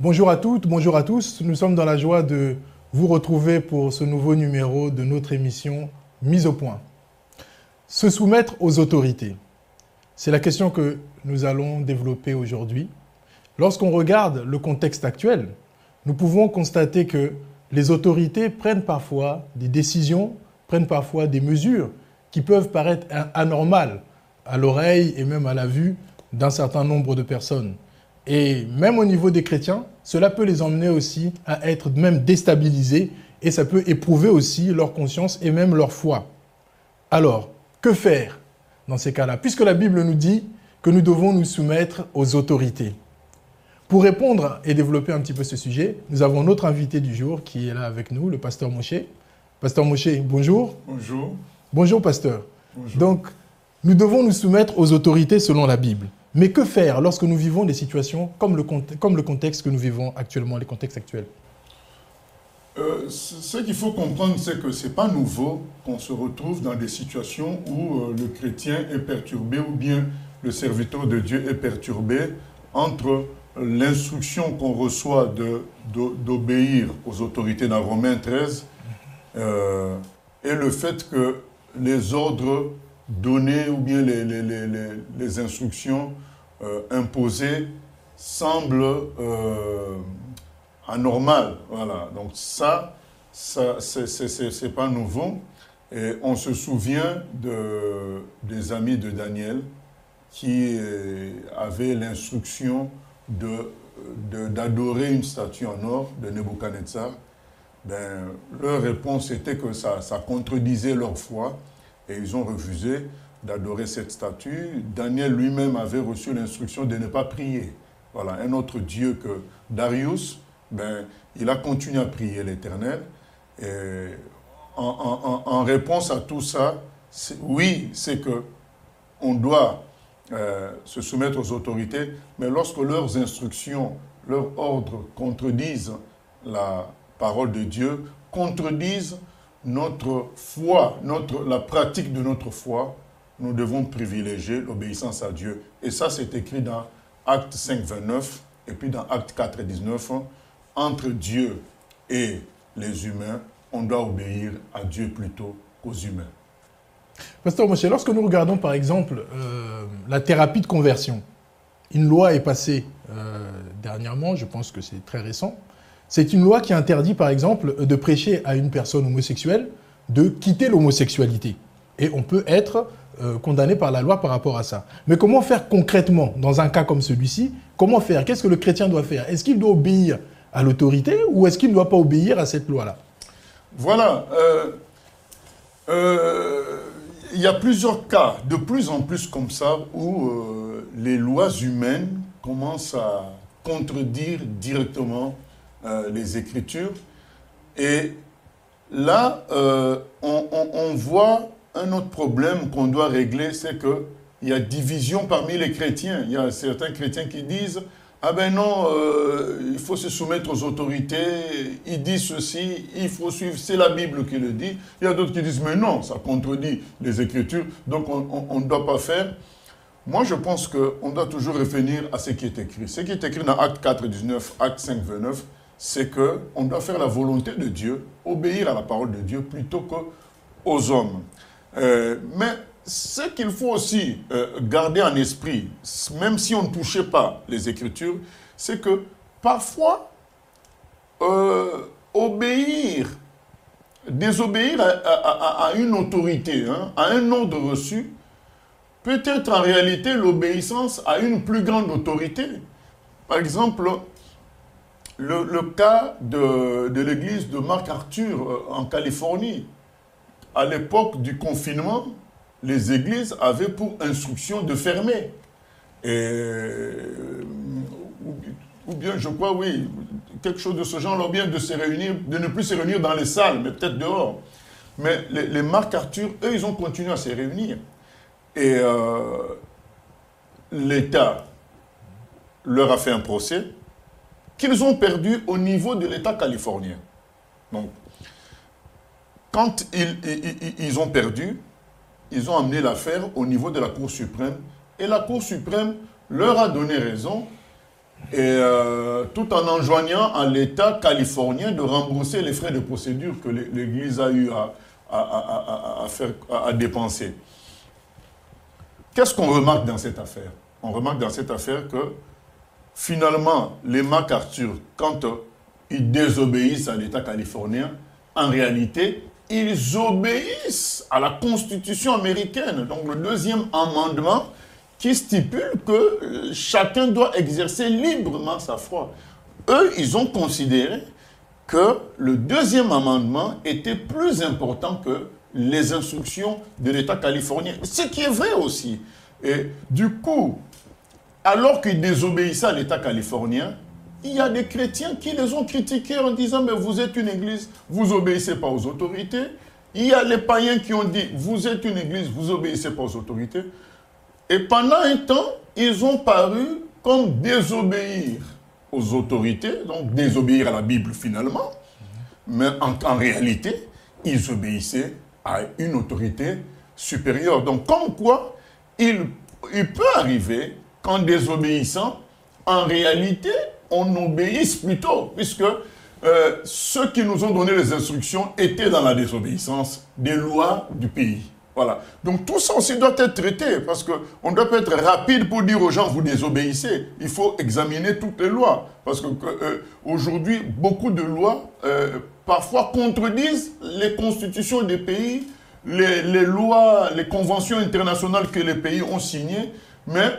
Bonjour à toutes, bonjour à tous. Nous sommes dans la joie de vous retrouver pour ce nouveau numéro de notre émission Mise au point. Se soumettre aux autorités. C'est la question que nous allons développer aujourd'hui. Lorsqu'on regarde le contexte actuel, nous pouvons constater que les autorités prennent parfois des décisions, prennent parfois des mesures qui peuvent paraître anormales à l'oreille et même à la vue d'un certain nombre de personnes. Et même au niveau des chrétiens, cela peut les emmener aussi à être même déstabilisés et ça peut éprouver aussi leur conscience et même leur foi. Alors, que faire dans ces cas-là? Puisque la Bible nous dit que nous devons nous soumettre aux autorités. Pour répondre et développer un petit peu ce sujet, nous avons notre invité du jour qui est là avec nous, le pasteur Moshe. Pasteur Moshe, bonjour. Bonjour. Bonjour, pasteur. Bonjour. Donc, nous devons nous soumettre aux autorités selon la Bible. Mais que faire lorsque nous vivons des situations comme le contexte que nous vivons actuellement, les contextes actuels? Ce qu'il faut comprendre, c'est que ce n'est pas nouveau qu'on se retrouve dans des situations où le chrétien est perturbé ou bien le serviteur de Dieu est perturbé entre l'instruction qu'on reçoit d'obéir aux autorités dans Romains 13 et le fait que les ordres donnés ou bien les instructions imposées semblent anormales. Voilà. Donc ça c'est pas nouveau. Et on se souvient des amis de Daniel qui avaient l'instruction d'adorer une statue en or de Nebuchadnezzar. Leur réponse était que ça contredisait leur foi. Et ils ont refusé d'adorer cette statue. Daniel lui-même avait reçu l'instruction de ne pas prier. Voilà, un autre dieu que Darius, il a continué à prier l'Éternel. Et en réponse à tout ça, c'est que on doit se soumettre aux autorités, mais lorsque leurs instructions, leurs ordres contredisent la parole de Dieu, contredisent notre foi, la pratique de notre foi, nous devons privilégier l'obéissance à Dieu. Et ça, c'est écrit dans Actes 5, 29 et puis dans Actes 4, 19. Entre Dieu et les humains, on doit obéir à Dieu plutôt qu'aux humains. Pasteur Moshe, lorsque nous regardons par exemple la thérapie de conversion, une loi est passée dernièrement, je pense que c'est très récent. C'est une loi qui interdit, par exemple, de prêcher à une personne homosexuelle de quitter l'homosexualité. Et on peut être condamné par la loi par rapport à ça. Mais comment faire concrètement dans un cas comme celui-ci? Comment faire? Qu'est-ce que le chrétien doit faire? Est-ce qu'il doit obéir à l'autorité ou est-ce qu'il ne doit pas obéir à cette loi-là? Voilà. Il y a plusieurs cas, de plus en plus comme ça, où les lois humaines commencent à contredire directement les Écritures. Et là, on voit un autre problème qu'on doit régler, c'est qu'il y a division parmi les chrétiens. Il y a certains chrétiens qui disent « Ah ben non, il faut se soumettre aux autorités, ils disent ceci, il faut suivre, c'est la Bible qui le dit. » Il y a d'autres qui disent « Mais non, ça contredit les Écritures, donc on ne doit pas faire. » Moi, je pense qu'on doit toujours revenir à ce qui est écrit. Ce qui est écrit dans Acte 4, 19, Acte 5, 29, c'est qu'on doit faire la volonté de Dieu, obéir à la parole de Dieu plutôt qu'aux hommes. Mais ce qu'il faut aussi garder en esprit, même si on ne touchait pas les Écritures, c'est que parfois, désobéir à une autorité, à un ordre reçu, peut être en réalité l'obéissance à une plus grande autorité. Par exemple, le cas de l'église de MacArthur en Californie. À l'époque du confinement, les églises avaient pour instruction de fermer. Ou bien, je crois, oui, quelque chose de ce genre, ou bien de se réunir, de ne plus se réunir dans les salles, mais peut-être dehors. Mais les MacArthur, eux, ils ont continué à se réunir. Et l'État leur a fait un procès qu'ils ont perdu au niveau de l'État californien. Donc, quand ils ont perdu, ils ont amené l'affaire au niveau de la Cour suprême et la Cour suprême leur a donné raison et tout en enjoignant à l'État californien de rembourser les frais de procédure que l'Église a eu à dépenser. Qu'est-ce qu'on remarque dans cette affaire? On remarque dans cette affaire que finalement, les MacArthur, quand ils désobéissent à l'État californien, en réalité, ils obéissent à la Constitution américaine. Donc le deuxième amendement qui stipule que chacun doit exercer librement sa foi. Eux, ils ont considéré que le deuxième amendement était plus important que les instructions de l'État californien. Ce qui est vrai aussi. Et du coup, alors qu'ils désobéissaient à l'État californien, il y a des chrétiens qui les ont critiqués en disant « mais vous êtes une église, vous obéissez pas aux autorités ». Il y a les païens qui ont dit « vous êtes une église, vous obéissez pas aux autorités ». Et pendant un temps, ils ont paru comme désobéir aux autorités, donc désobéir à la Bible finalement, mais en réalité, ils obéissaient à une autorité supérieure. Donc comme quoi, il peut arriver qu'en désobéissant, en réalité, on obéisse plutôt, puisque ceux qui nous ont donné les instructions étaient dans la désobéissance des lois du pays. Voilà. Donc tout ça aussi doit être traité, parce qu'on ne doit pas être rapide pour dire aux gens, vous désobéissez. Il faut examiner toutes les lois, parce qu'aujourd'hui, beaucoup de lois, parfois contredisent les constitutions des pays, les lois, les conventions internationales que les pays ont signées, mais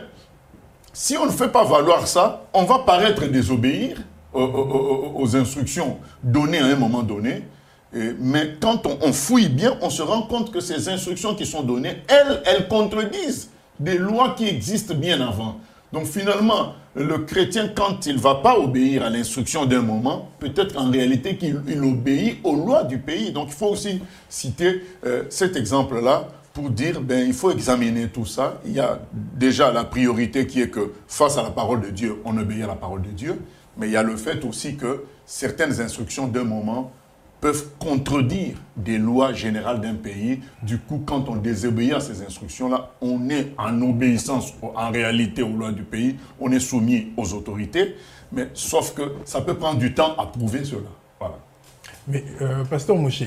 si on ne fait pas valoir ça, on va paraître désobéir aux instructions données à un moment donné. Mais quand on fouille bien, on se rend compte que ces instructions qui sont données, elles contredisent des lois qui existent bien avant. Donc finalement, le chrétien, quand il ne va pas obéir à l'instruction d'un moment, peut-être en réalité qu'il obéit aux lois du pays. Donc il faut aussi citer cet exemple-là pour dire, il faut examiner tout ça. Il y a déjà la priorité qui est que face à la parole de Dieu, on obéit à la parole de Dieu. Mais il y a le fait aussi que certaines instructions d'un moment peuvent contredire des lois générales d'un pays. Du coup, quand on désobéit à ces instructions-là, on est en obéissance en réalité aux lois du pays, on est soumis aux autorités, mais sauf que ça peut prendre du temps à prouver cela. Voilà. Mais, Pasteur Moshe,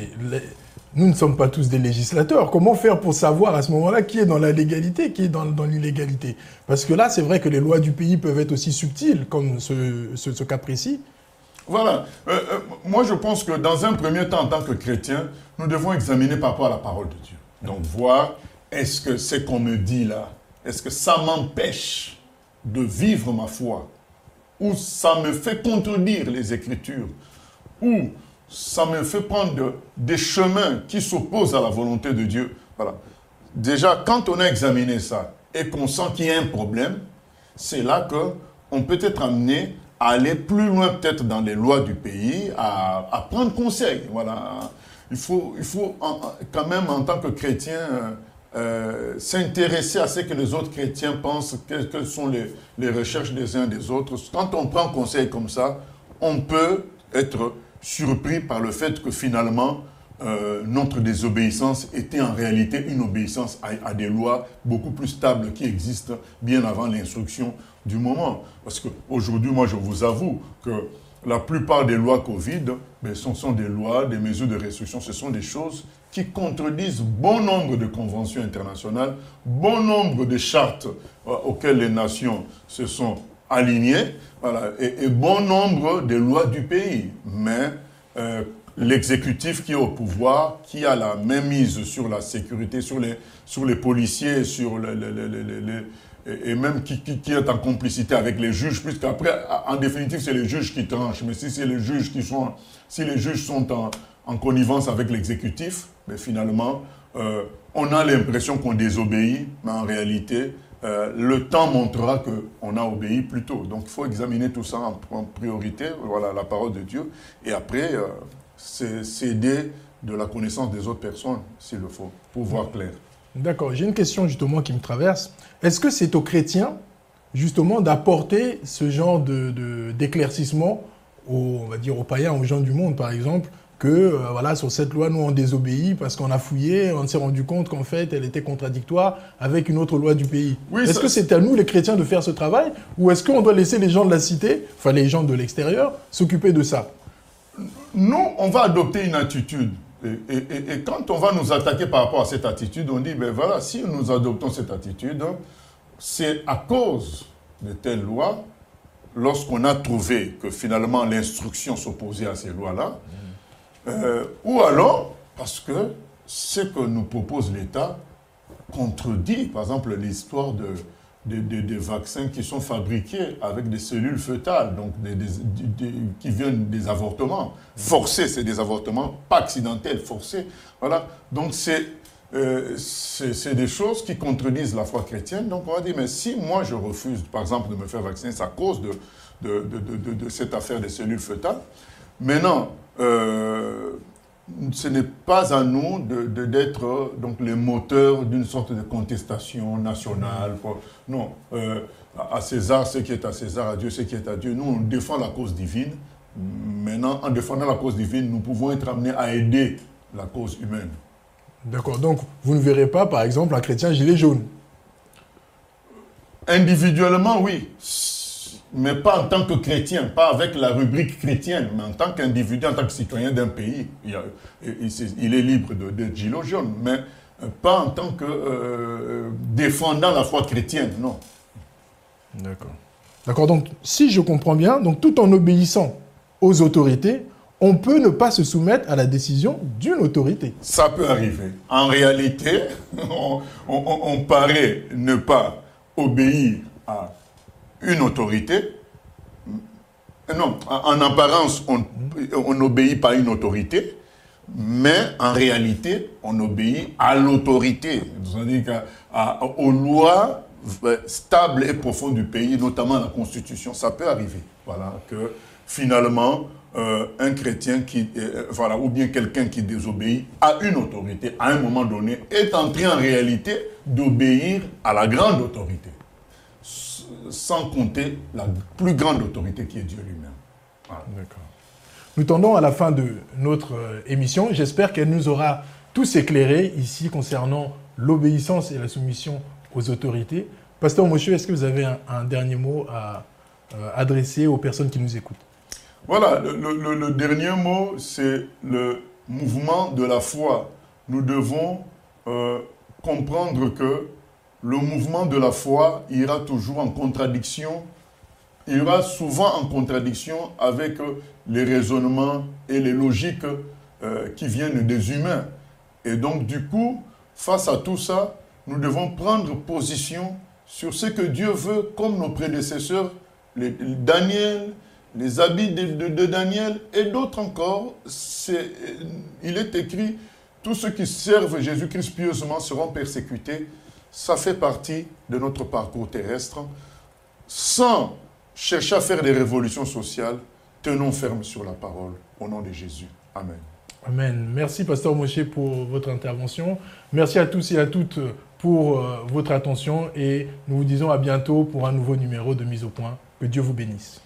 nous ne sommes pas tous des législateurs. Comment faire pour savoir à ce moment-là qui est dans la légalité, qui est dans l'illégalité? Parce que là, c'est vrai que les lois du pays peuvent être aussi subtiles, comme ce cas précis. Voilà. Moi, je pense que dans un premier temps, en tant que chrétien, nous devons examiner par rapport à la parole de Dieu. Donc, voir, est-ce que ce qu'on me dit là, est-ce que ça m'empêche de vivre ma foi? Ou ça me fait contredire les Écritures? Ou ça me fait prendre des chemins qui s'opposent à la volonté de Dieu? Voilà. Déjà, quand on a examiné ça et qu'on sent qu'il y a un problème, c'est là qu'on peut être amené à aller plus loin peut-être dans les lois du pays, à prendre conseil. Voilà. Il faut quand même, en tant que chrétien, s'intéresser à ce que les autres chrétiens pensent, quelles sont les recherches des uns des autres. Quand on prend conseil comme ça, on peut être surpris par le fait que finalement, notre désobéissance était en réalité une obéissance à des lois beaucoup plus stables qui existent bien avant l'instruction du moment. Parce qu'aujourd'hui, moi, je vous avoue que la plupart des lois Covid, ce sont des lois, des mesures de restriction, ce sont des choses qui contredisent bon nombre de conventions internationales, bon nombre de chartes auxquelles les nations se sont alignées, voilà, et bon nombre de lois du pays. Mais l'exécutif qui est au pouvoir, qui a la mainmise sur la sécurité, sur les policiers, et même qui est en complicité avec les juges, puisqu'après, en définitive, c'est les juges qui tranchent. Mais si les juges sont en connivence avec l'exécutif, finalement, on a l'impression qu'on désobéit, mais en réalité, le temps montrera qu'on a obéi plus tôt. Donc, il faut examiner tout ça en priorité, voilà, la parole de Dieu, et après, s'aider de la connaissance des autres personnes, s'il le faut, pour voir clair. D'accord. J'ai une question justement qui me traverse. Est-ce que c'est aux chrétiens, justement, d'apporter ce genre d'éclaircissement on va dire aux païens, aux gens du monde, par exemple, que voilà, sur cette loi, nous, on désobéit parce qu'on a fouillé, on s'est rendu compte qu'en fait, elle était contradictoire avec une autre loi du pays. Oui, est-ce que c'est à nous, les chrétiens, de faire ce travail, ou est-ce qu'on doit laisser les gens de la cité, enfin les gens de l'extérieur, s'occuper de ça? Nous, on va adopter une attitude. Et quand on va nous attaquer par rapport à cette attitude, on dit, ben voilà, si nous adoptons cette attitude, c'est à cause de telles lois, lorsqu'on a trouvé que finalement l'instruction s'opposait à ces lois-là, ou alors parce que ce que nous propose l'État contredit, par exemple, l'histoire des vaccins qui sont fabriqués avec des cellules fœtales, donc qui viennent des avortements forcés, c'est des avortements pas accidentels, forcés. Voilà. Donc c'est des choses qui contredisent la foi chrétienne. Donc on va dire, mais si moi je refuse, par exemple, de me faire vacciner, c'est à cause de cette affaire des cellules fœtales. Maintenant, ce n'est pas à nous d'être donc les moteurs d'une sorte de contestation nationale. Non, à César ce qui est à César, à Dieu ce qui est à Dieu. Nous, on défend la cause divine. Maintenant, en défendant la cause divine, nous pouvons être amenés à aider la cause humaine. D'accord, donc vous ne verrez pas, par exemple, un chrétien gilet jaune? Individuellement, oui. Mais pas en tant que chrétien, pas avec la rubrique chrétienne, mais en tant qu'individu, en tant que citoyen d'un pays. Il est libre d'être gilet jaune, mais pas en tant que défendant la foi chrétienne, non. D'accord. D'accord, donc si je comprends bien, donc tout en obéissant aux autorités, on peut ne pas se soumettre à la décision d'une autorité. Ça peut arriver. En réalité, on paraît ne pas obéir à une autorité. Non, en apparence, on n'obéit pas à une autorité, mais en réalité, on obéit à l'autorité. C'est-à-dire aux lois stables et profondes du pays, notamment la Constitution. Ça peut arriver. Voilà, que finalement, un chrétien voilà, ou bien quelqu'un qui désobéit à une autorité, à un moment donné, est en train en réalité d'obéir à la grande autorité. Sans compter la plus grande autorité qui est Dieu lui-même. Voilà. D'accord. Nous tendons à la fin de notre émission. J'espère qu'elle nous aura tous éclairés ici concernant l'obéissance et la soumission aux autorités. Pasteur Moshe, est-ce que vous avez un dernier mot à adresser aux personnes qui nous écoutent? Voilà, le dernier mot, c'est le mouvement de la foi. Nous devons comprendre que le mouvement de la foi ira toujours en contradiction, ira souvent en contradiction avec les raisonnements et les logiques qui viennent des humains. Et donc, du coup, face à tout ça, nous devons prendre position sur ce que Dieu veut, comme nos prédécesseurs, Daniel, les habits de Daniel et d'autres encore. Il est écrit, tous ceux qui servent Jésus-Christ pieusement seront persécutés. Ça fait partie de notre parcours terrestre. Sans chercher à faire des révolutions sociales, tenons ferme sur la parole. Au nom de Jésus. Amen. Amen. Merci, Pasteur Moshe, pour votre intervention. Merci à tous et à toutes pour votre attention. Et nous vous disons à bientôt pour un nouveau numéro de Mise au Point. Que Dieu vous bénisse.